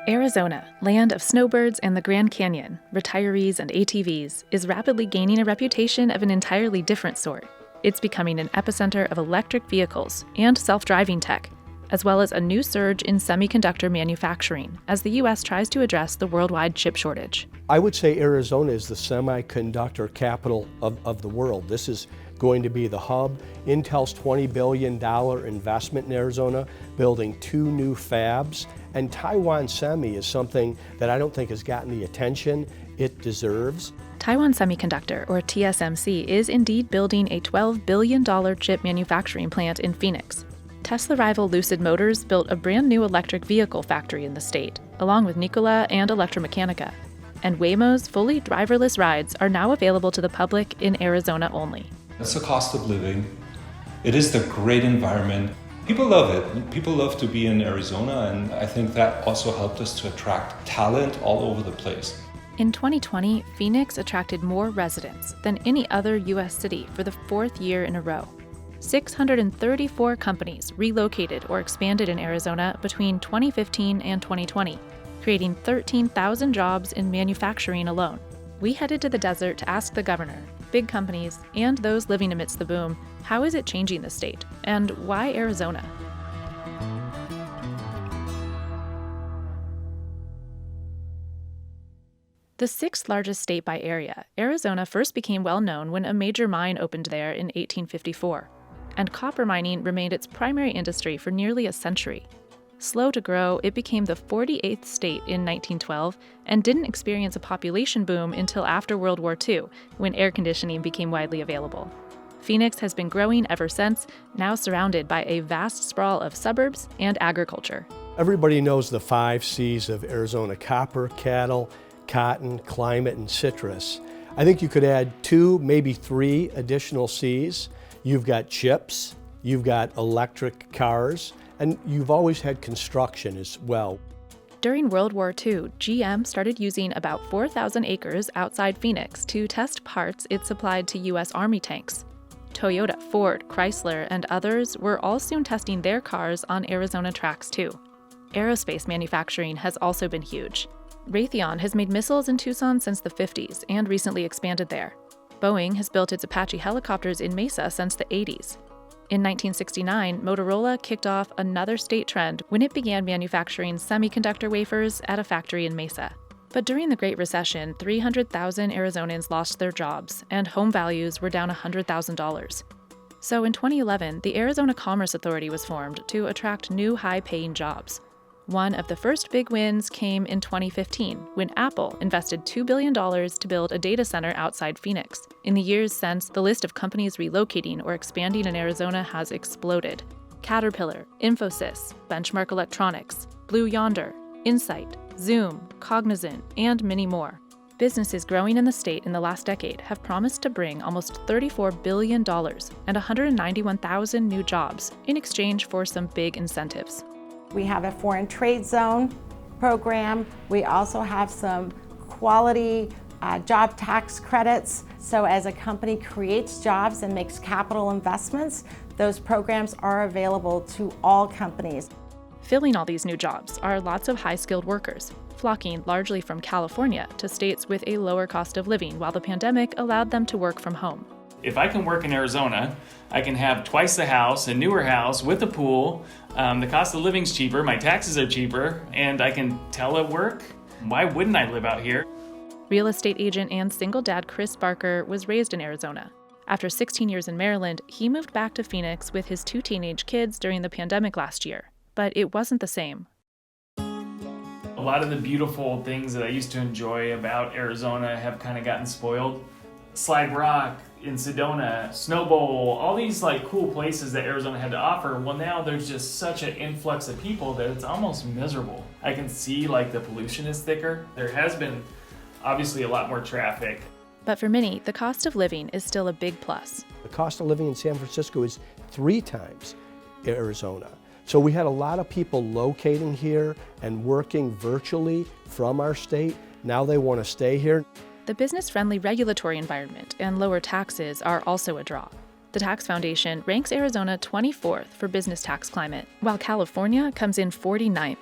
Arizona, land of snowbirds and the Grand Canyon, retirees and ATVs, is rapidly gaining a reputation of an entirely different sort. It's becoming an epicenter of electric vehicles and self-driving tech, as well as a new surge in semiconductor manufacturing as the U.S. tries to address the worldwide chip shortage. I would say Arizona is the semiconductor capital of the world. This is going to be the hub. Intel's $20 billion investment in Arizona, building 2 new fabs. And Taiwan Semi is something that I don't think has gotten the attention it deserves. Taiwan Semiconductor, or TSMC, is indeed building a $12 billion chip manufacturing plant in Phoenix. Tesla rival Lucid Motors built a brand new electric vehicle factory in the state, along with Nikola and ElectraMeccanica. And Waymo's fully driverless rides are now available to the public in Arizona only. It's the cost of living. It is the great environment. People love it. People love to be in Arizona, and I think that also helped us to attract talent all over the place. In 2020, Phoenix attracted more residents than any other U.S. city for the 4th year in a row. 634 companies relocated or expanded in Arizona between 2015 and 2020, creating 13,000 jobs in manufacturing alone. We headed to the desert to ask the governor, big companies, and those living amidst the boom, how is it changing the state, and why Arizona? The 6th largest state by area, Arizona first became well known when a major mine opened there in 1854, and copper mining remained its primary industry for nearly a century. Slow to grow, it became the 48th state in 1912 and didn't experience a population boom until after World War II, when air conditioning became widely available. Phoenix has been growing ever since, now surrounded by a vast sprawl of suburbs and agriculture. Everybody knows the 5 C's of Arizona: copper, cattle, cotton, climate, and citrus. I think you could add 2, maybe 3 additional C's. You've got chips, you've got electric cars, and you've always had construction as well. During World War II, GM started using about 4,000 acres outside Phoenix to test parts it supplied to U.S. Army tanks. Toyota, Ford, Chrysler, and others were all soon testing their cars on Arizona tracks too. Aerospace manufacturing has also been huge. Raytheon has made missiles in Tucson since the 50s and recently expanded there. Boeing has built its Apache helicopters in Mesa since the 80s. In 1969, Motorola kicked off another state trend when it began manufacturing semiconductor wafers at a factory in Mesa. But during the Great Recession, 300,000 Arizonans lost their jobs, and home values were down $100,000. So in 2011, the Arizona Commerce Authority was formed to attract new high-paying jobs. One of the first big wins came in 2015, when Apple invested $2 billion to build a data center outside Phoenix. In the years since, the list of companies relocating or expanding in Arizona has exploded. Caterpillar, Infosys, Benchmark Electronics, Blue Yonder, Insight, Zoom, Cognizant, and many more. Businesses growing in the state in the last decade have promised to bring almost $34 billion and 191,000 new jobs in exchange for some big incentives. We have a foreign trade zone program. We also have some quality job tax credits. So as a company creates jobs and makes capital investments, those programs are available to all companies. Filling all these new jobs are lots of high-skilled workers, flocking largely from California to states with a lower cost of living while the pandemic allowed them to work from home. If I can work in Arizona, I can have twice the house, a newer house with a pool, the cost of living's cheaper, my taxes are cheaper, and I can telework. Why wouldn't I live out here? Real estate agent and single dad Chris Barker was raised in Arizona. After 16 years in Maryland, he moved back to Phoenix with his 2 teenage kids during the pandemic last year. But it wasn't the same. A lot of the beautiful things that I used to enjoy about Arizona have kind of gotten spoiled. Slide Rock in Sedona, Snow Bowl, all these cool places that Arizona had to offer. Well, now there's just such an influx of people that it's almost miserable. I can see the pollution is thicker. There has been obviously a lot more traffic. But for many, the cost of living is still a big plus. The cost of living in San Francisco is 3 times Arizona. So we had a lot of people locating here and working virtually from our state. Now they want to stay here. The business-friendly regulatory environment and lower taxes are also a draw. The Tax Foundation ranks Arizona 24th for business tax climate, while California comes in 49th.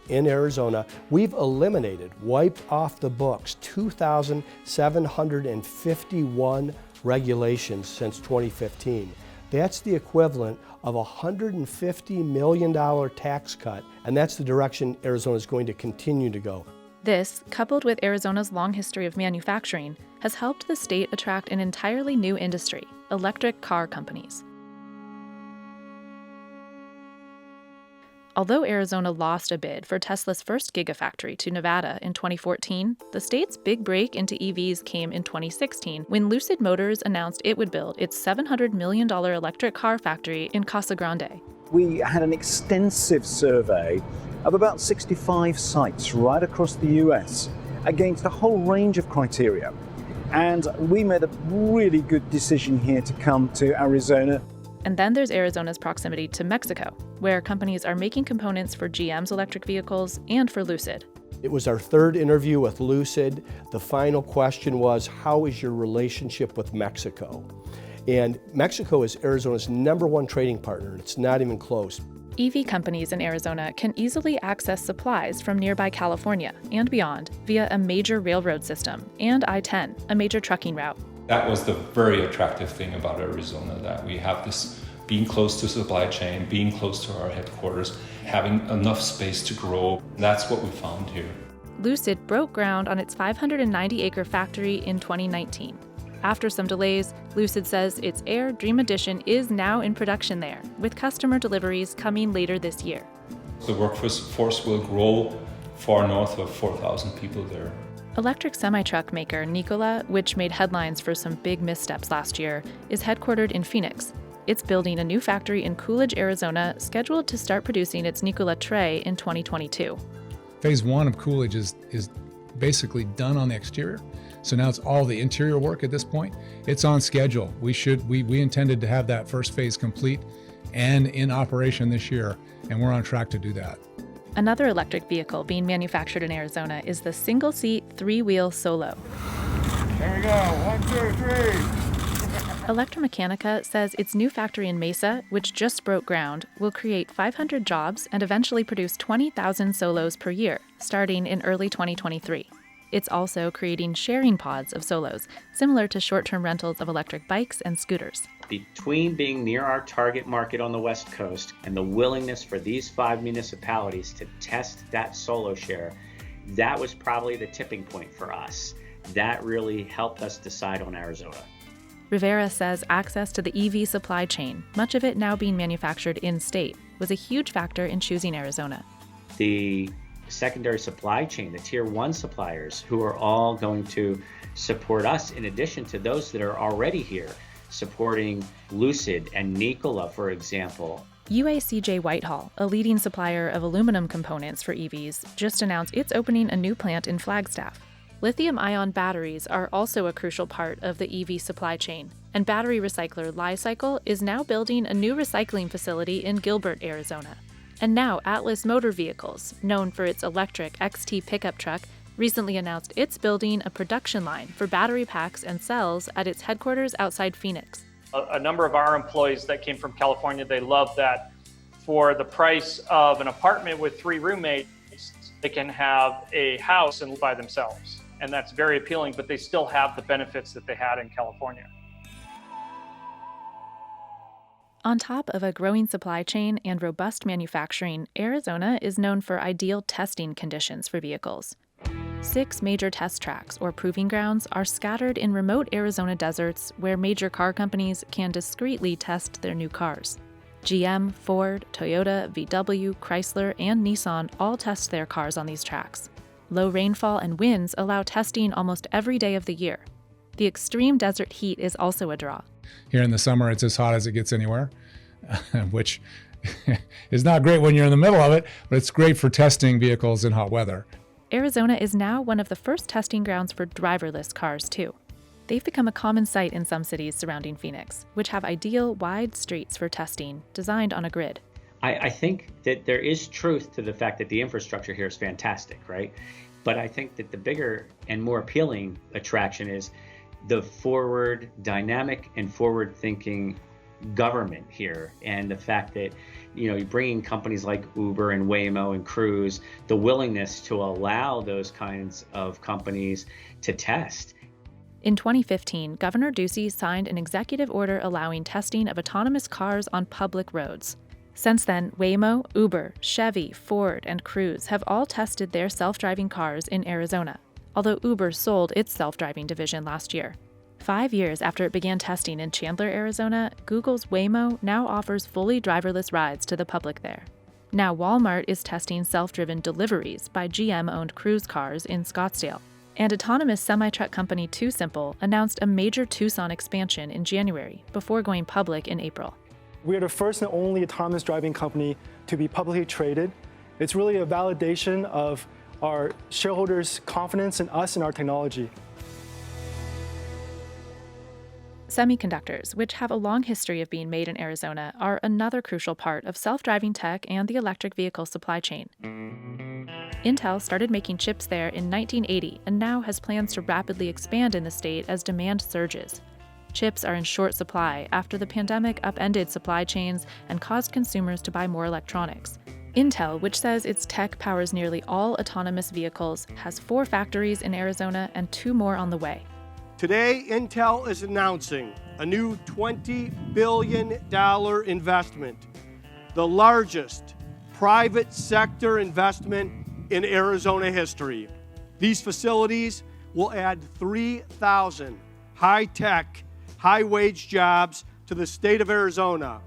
in Arizona, we've wiped off the books 2,751 regulations since 2015. That's the equivalent of a $150 million tax cut, and that's the direction Arizona is going to continue to go. This, coupled with Arizona's long history of manufacturing, has helped the state attract an entirely new industry, electric car companies. Although Arizona lost a bid for Tesla's first gigafactory to Nevada in 2014, the state's big break into EVs came in 2016 when Lucid Motors announced it would build its $700 million electric car factory in Casa Grande. We had an extensive survey of about 65 sites right across the US against a whole range of criteria. And we made a really good decision here to come to Arizona. And then there's Arizona's proximity to Mexico, where companies are making components for GM's electric vehicles and for Lucid. It was our third interview with Lucid. The final question was, how is your relationship with Mexico? And Mexico is Arizona's #1 trading partner. It's not even close. EV companies in Arizona can easily access supplies from nearby California and beyond via a major railroad system and I-10, a major trucking route. That was the very attractive thing about Arizona, that we have this being close to supply chain, being close to our headquarters, having enough space to grow. That's what we found here. Lucid broke ground on its 590-acre factory in 2019. After some delays, Lucid says its Air Dream Edition is now in production there, with customer deliveries coming later this year. The workforce will grow far north of 4,000 people there. Electric semi-truck maker Nikola, which made headlines for some big missteps last year, is headquartered in Phoenix. It's building a new factory in Coolidge, Arizona, scheduled to start producing its Nikola Tre in 2022. Phase 1 of Coolidge is basically done on the exterior. So now it's all the interior work at this point. It's on schedule. We intended to have that first phase complete and in operation this year, and we're on track to do that. Another electric vehicle being manufactured in Arizona is the single-seat, three-wheel Solo. There we go, 1, 2, 3. ElectraMeccanica says its new factory in Mesa, which just broke ground, will create 500 jobs and eventually produce 20,000 Solos per year, starting in early 2023. It's also creating sharing pods of Solos, similar to short-term rentals of electric bikes and scooters. Between being near our target market on the West Coast and the willingness for these 5 municipalities to test that Solo share, that was probably the tipping point for us. That really helped us decide on Arizona. Rivera says access to the EV supply chain, much of it now being manufactured in-state, was a huge factor in choosing Arizona. The secondary supply chain, the tier 1 suppliers, who are all going to support us in addition to those that are already here, supporting Lucid and Nikola, for example. UACJ Whitehall, a leading supplier of aluminum components for EVs, just announced it's opening a new plant in Flagstaff. Lithium-ion batteries are also a crucial part of the EV supply chain, and battery recycler Li-Cycle is now building a new recycling facility in Gilbert, Arizona. And now Atlis Motor Vehicles, known for its electric XT pickup truck, recently announced it's building a production line for battery packs and cells at its headquarters outside Phoenix. A number of our employees that came from California, they love that for the price of an apartment with 3 roommates, they can have a house and live by themselves. And that's very appealing, but they still have the benefits that they had in California. On top of a growing supply chain and robust manufacturing, Arizona is known for ideal testing conditions for vehicles. 6 major test tracks, or proving grounds, are scattered in remote Arizona deserts where major car companies can discreetly test their new cars. GM, Ford, Toyota, VW, Chrysler, and Nissan all test their cars on these tracks. Low rainfall and winds allow testing almost every day of the year. The extreme desert heat is also a draw. Here in the summer, it's as hot as it gets anywhere, which is not great when you're in the middle of it, but it's great for testing vehicles in hot weather. Arizona is now one of the first testing grounds for driverless cars, too. They've become a common sight in some cities surrounding Phoenix, which have ideal, wide streets for testing, designed on a grid. I think that there is truth to the fact that the infrastructure here is fantastic, right? But I think that the bigger and more appealing attraction is the dynamic and forward-thinking government here, and the fact that bringing companies like Uber and Waymo and Cruise, the willingness to allow those kinds of companies to test. In 2015, Governor Ducey signed an executive order allowing testing of autonomous cars on public roads. Since then, Waymo, Uber, Chevy, Ford, and Cruise have all tested their self-driving cars in Arizona, although Uber sold its self-driving division last year. 5 years after it began testing in Chandler, Arizona, Google's Waymo now offers fully driverless rides to the public there. Now Walmart is testing self-driven deliveries by GM-owned Cruise cars in Scottsdale. And autonomous semi-truck company Too Simple announced a major Tucson expansion in January before going public in April. We are the first and only autonomous driving company to be publicly traded. It's really a validation of our shareholders' confidence in us and our technology. Semiconductors, which have a long history of being made in Arizona, are another crucial part of self-driving tech and the electric vehicle supply chain. Intel started making chips there in 1980 and now has plans to rapidly expand in the state as demand surges. Chips are in short supply after the pandemic upended supply chains and caused consumers to buy more electronics. Intel, which says its tech powers nearly all autonomous vehicles, has 4 factories in Arizona and 2 more on the way. Today, Intel is announcing a new $20 billion investment, the largest private sector investment in Arizona history. These facilities will add 3,000 high-tech, high-wage jobs to the state of Arizona.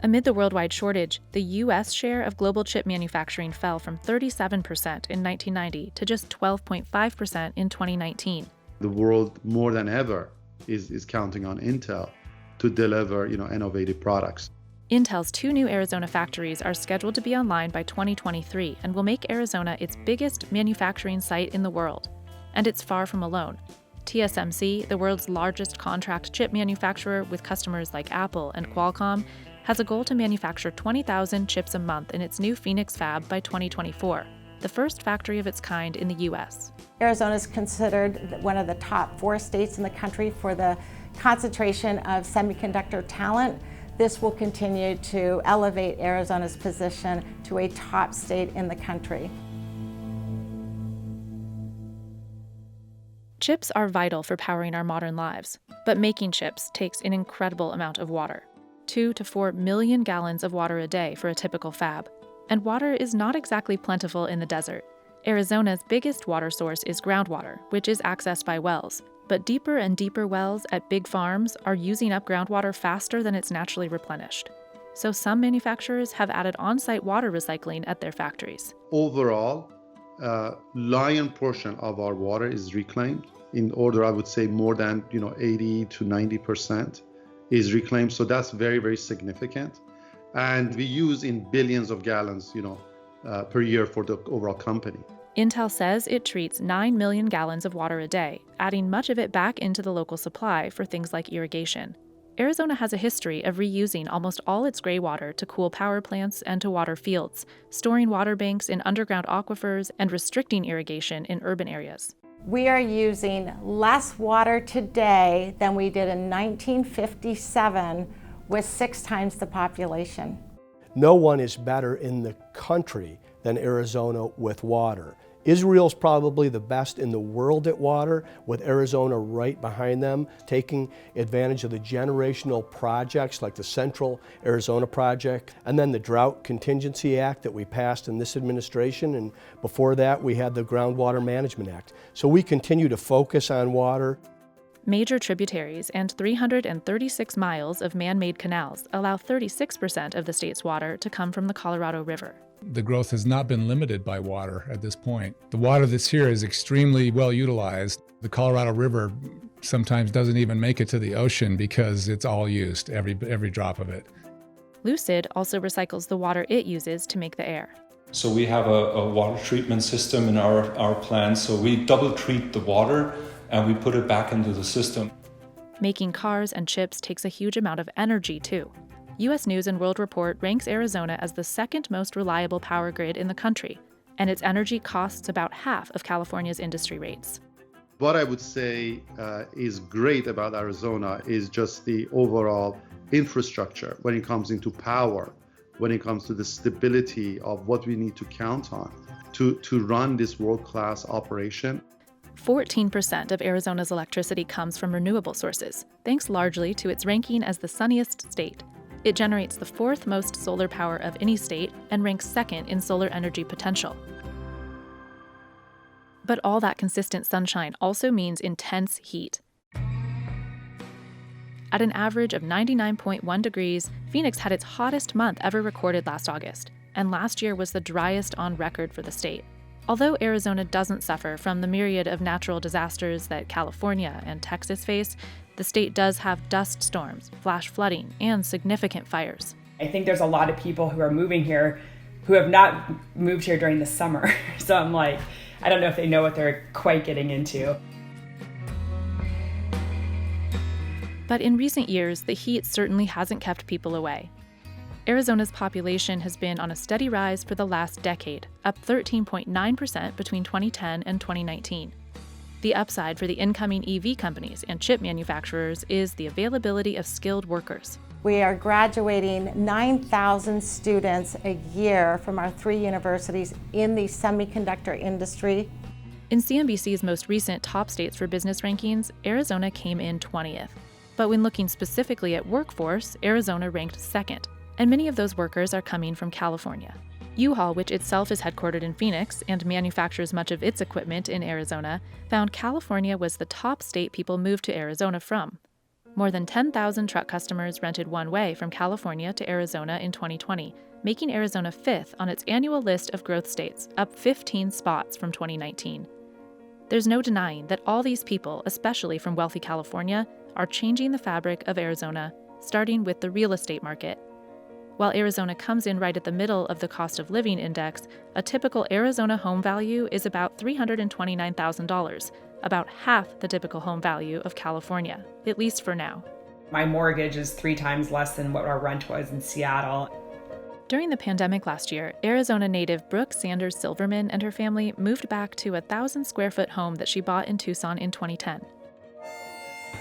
Amid the worldwide shortage, the U.S. share of global chip manufacturing fell from 37% in 1990 to just 12.5% in 2019. The world, more than ever, is counting on Intel to deliver, innovative products. Intel's 2 new Arizona factories are scheduled to be online by 2023 and will make Arizona its biggest manufacturing site in the world. And it's far from alone. TSMC, the world's largest contract chip manufacturer with customers like Apple and Qualcomm, has a goal to manufacture 20,000 chips a month in its new Phoenix fab by 2024, the first factory of its kind in the U.S. Arizona is considered one of the top 4 states in the country for the concentration of semiconductor talent. This will continue to elevate Arizona's position to a top state in the country. Chips are vital for powering our modern lives, but making chips takes an incredible amount of water. 2 to 4 million gallons of water a day for a typical fab. And water is not exactly plentiful in the desert. Arizona's biggest water source is groundwater, which is accessed by wells. But deeper and deeper wells at big farms are using up groundwater faster than it's naturally replenished. So some manufacturers have added on-site water recycling at their factories. Overall, lion portion of our water is reclaimed. In order, I would say more than 80 to 90% is reclaimed. So that's very, very significant. And we use in billions of gallons, per year for the overall company. Intel says it treats 9 million gallons of water a day, adding much of it back into the local supply for things like irrigation. Arizona has a history of reusing almost all its gray water to cool power plants and to water fields, storing water banks in underground aquifers, and restricting irrigation in urban areas. We are using less water today than we did in 1957 with 6 times the population. No one is better in the country than Arizona with water. Israel's probably the best in the world at water, with Arizona right behind them, taking advantage of the generational projects like the Central Arizona Project, and then the Drought Contingency Act that we passed in this administration, and before that we had the Groundwater Management Act. So we continue to focus on water. Major tributaries and 336 miles of man-made canals allow 36% of the state's water to come from the Colorado River. The growth has not been limited by water at this point. The water that's here is extremely well utilized. The Colorado River sometimes doesn't even make it to the ocean because it's all used, every drop of it. Lucid also recycles the water it uses to make the air. So we have a water treatment system in our plant. So we double treat the water and we put it back into the system. Making cars and chips takes a huge amount of energy too. U.S. News & World Report ranks Arizona as the second most reliable power grid in the country, and its energy costs about half of California's industry rates. What I would say is great about Arizona is just the overall infrastructure when it comes into power. when it comes to the stability of what we need to count on to run this world-class operation. 14% of Arizona's electricity comes from renewable sources, thanks largely to its ranking as the sunniest state. It generates the fourth most solar power of any state and ranks second in solar energy potential. But all that consistent sunshine also means intense heat. At an average of 99.1 degrees, Phoenix had its hottest month ever recorded last August, and last year was the driest on record for the state. Although Arizona doesn't suffer from the myriad of natural disasters that California and Texas face, the state does have dust storms, flash flooding, and significant fires. I think there's a lot of people who are moving here who have not moved here during the summer. So I'm like, I don't know if they know what they're quite getting into. But in recent years, the heat certainly hasn't kept people away. Arizona's population has been on a steady rise for the last decade, up 13.9% between 2010 and 2019. The upside for the incoming EV companies and chip manufacturers is the availability of skilled workers. We are graduating 9,000 students a year from our 3 universities in the semiconductor industry. In CNBC's most recent top states for business rankings, Arizona came in 20th. But when looking specifically at workforce, Arizona ranked second, and many of those workers are coming from California. U-Haul, which itself is headquartered in Phoenix and manufactures much of its equipment in Arizona, found California was the top state people moved to Arizona from. More than 10,000 truck customers rented one way from California to Arizona in 2020, making Arizona 5th on its annual list of growth states, up 15 spots from 2019. There's no denying that all these people, especially from wealthy California, are changing the fabric of Arizona, starting with the real estate market. While Arizona comes in right at the middle of the cost of living index, a typical Arizona home value is about $329,000, about half the typical home value of California, at least for now. My mortgage is 3 times less than what our rent was in Seattle. During the pandemic last year, Arizona native Brooke Sanders Silverman and her family moved back to a 1,000-square-foot home that she bought in Tucson in 2010.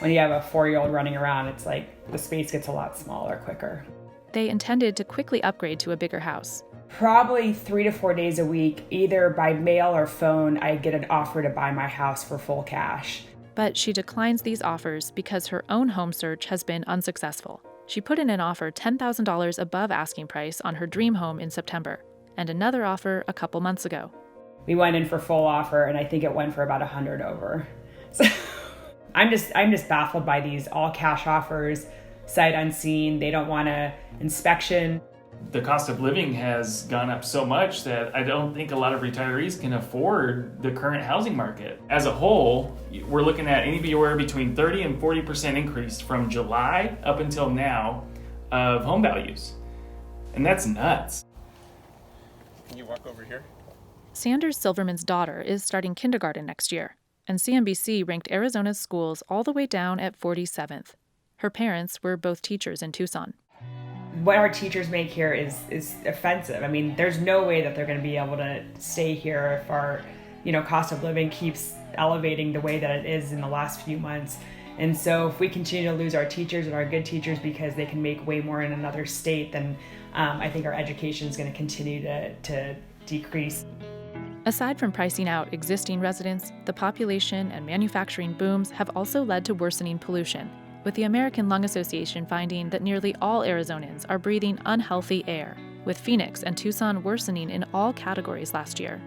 When you have a 4-year-old running around, it's like the space gets a lot smaller quicker. They intended to quickly upgrade to a bigger house. Probably 3 to 4 days a week, either by mail or phone, I get an offer to buy my house for full cash. But she declines these offers because her own home search has been unsuccessful. She put in an offer $10,000 above asking price on her dream home in September, and another offer a couple months ago. We went in for full offer, and I think it went for about 100 over. So I'm just baffled by these all cash offers, sight unseen. They don't want an inspection. The cost of living has gone up so much that I don't think a lot of retirees can afford the current housing market. As a whole, we're looking at anywhere between 30 and 40% increase from July up until now of home values. And that's nuts. Can you walk over here? Sanders Silverman's daughter is starting kindergarten next year, and CNBC ranked Arizona's schools all the way down at 47th. Her parents were both teachers in Tucson. What our teachers make here is offensive. I mean, there's no way that they're going to be able to stay here if our, cost of living keeps elevating the way that it is in the last few months. And so if we continue to lose our teachers and our good teachers because they can make way more in another state, then I think our education is going to continue to decrease. Aside from pricing out existing residents, the population and manufacturing booms have also led to worsening pollution, with the American Lung Association finding that nearly all Arizonans are breathing unhealthy air, with Phoenix and Tucson worsening in all categories last year.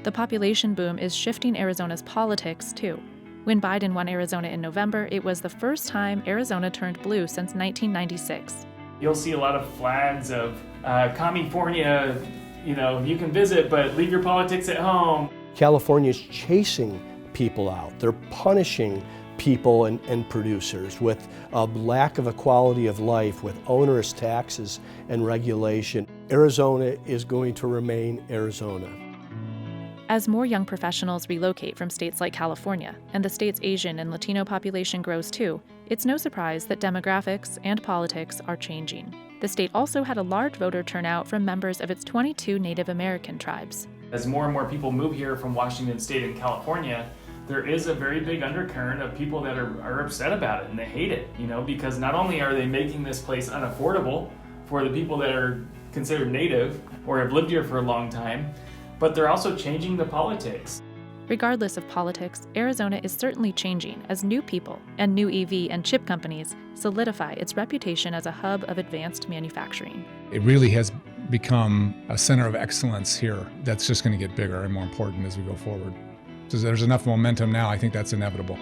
The population boom is shifting Arizona's politics, too. When Biden won Arizona in November, it was the first time Arizona turned blue since 1996. You'll see a lot of flags of California, you can visit, but leave your politics at home. California's chasing people out. They're punishing people and producers with a lack of a quality of life, with onerous taxes and regulation. Arizona is going to remain Arizona. As more young professionals relocate from states like California, and the state's Asian and Latino population grows too, it's no surprise that demographics and politics are changing. The state also had a large voter turnout from members of its 22 Native American tribes. As more and more people move here from Washington State and California, there is a very big undercurrent of people that are upset about it and they hate it, because not only are they making this place unaffordable for the people that are considered native or have lived here for a long time, but they're also changing the politics. Regardless of politics, Arizona is certainly changing as new people and new EV and chip companies solidify its reputation as a hub of advanced manufacturing. It really has become a center of excellence here that's just going to get bigger and more important as we go forward. So there's enough momentum now, I think that's inevitable.